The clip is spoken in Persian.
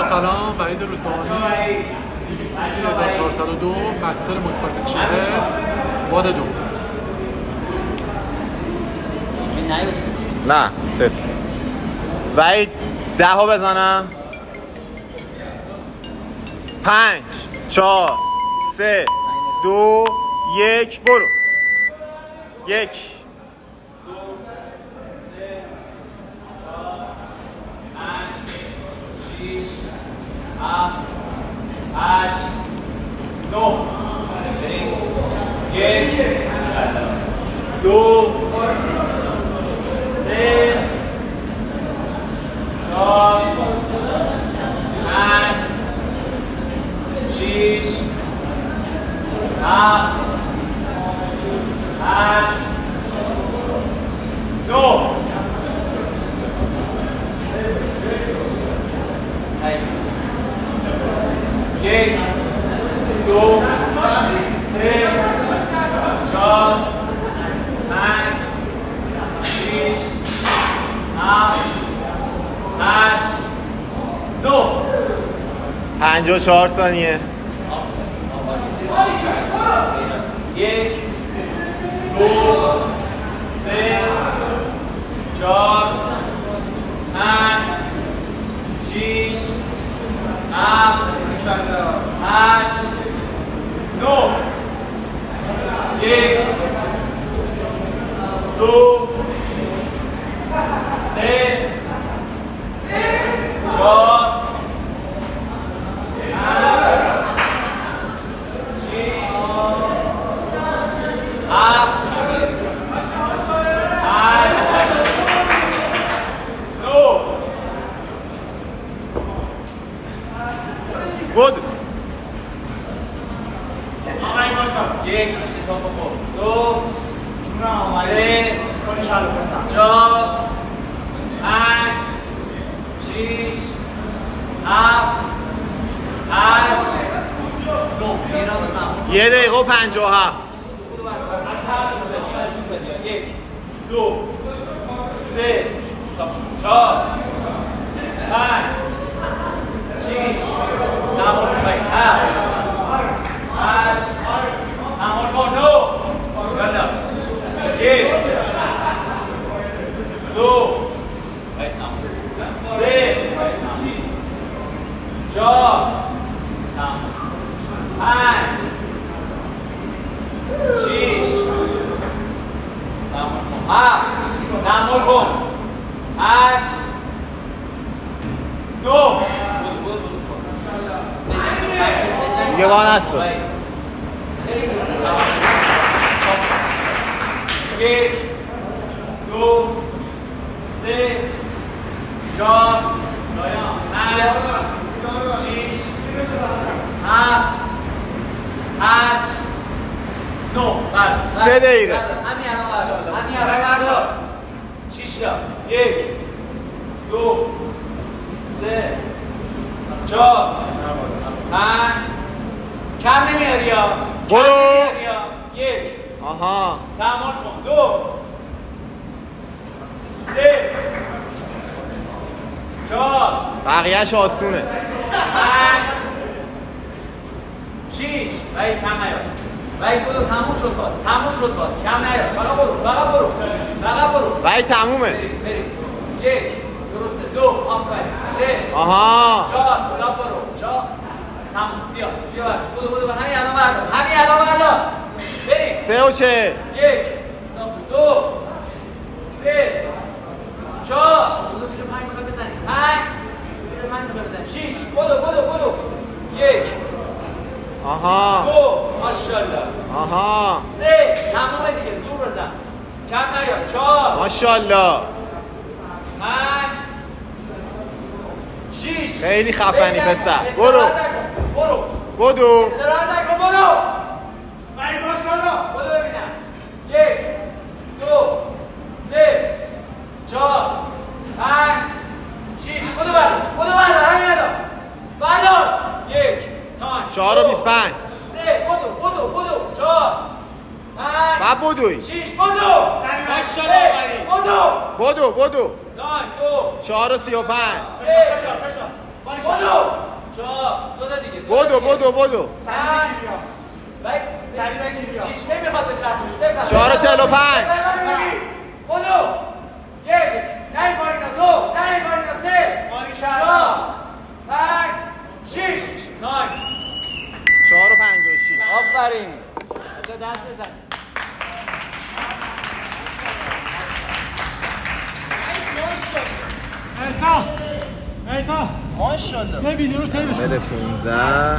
سلام، وحید روزبهانی، CBC 1402، مستر مثبت چیله، واد 2. نه سفت. وحید 10 بزنم. 5 4 3 2 1 برو. 1 پنج و 4 ثانیه. 1 2 3 4 5 6 7 8 9 1 2 3 4 بود. یک شتاب بخور. 2 3 4 5 6 7 8 9 1 دقیقه و 57. 1 2 3 4 5 6 دیگه وان هست. 1 2 3 4 5 6 7 8 9 3 دقیقه. همین الان 6 تا 1 2 3 4 5 کم نمیاری یا برو. 1 آها تمام کن. 2 3 4 بقیهش آسونه. 5 6 ولی کم نیار. ولی برو تموم شد کار. تموم شد کار. کم نیار. فقط برو. فقط برو. فقط برو. ولی تمومه. بریم. 1 درسته. 2 آفرین. 3 آها 4 خدا برو. 4 تموم. بیا. برو. همین الان بردار. همین الان بردار. بریم. 3 و 40. 1 2 3 4 زیر 5 میخوای بزنی. 5 زیر 5 میخوای بزنی. 6 بدو 1 آها 2 ماشاءالله. آها 3 تمومه دیگه. زور بزن. کم نیار. 4 ماشاءالله. 5 6 خیلی خفنی پسر. برو بدو. استراحت نکن. برو. ماشاءالله. بدو ببینم. 1 2 3 4 5 6 بدو بردار. همین الان بردار. 1 4 و 25. 3 بدو 4 5 بعد بدوی. 6 بدو. بدو 9 2 4 و 35. 3 بدو. بدو شیش نمیخواد به چرخونش 4 و 45 بدو یک نه پایینا دو نه پایینا سه 4 5 6 9 4 و 56 آفرین بچه دست بزن ایسا ماشاءالله یه ویدیو رو سیوش کن. بده 15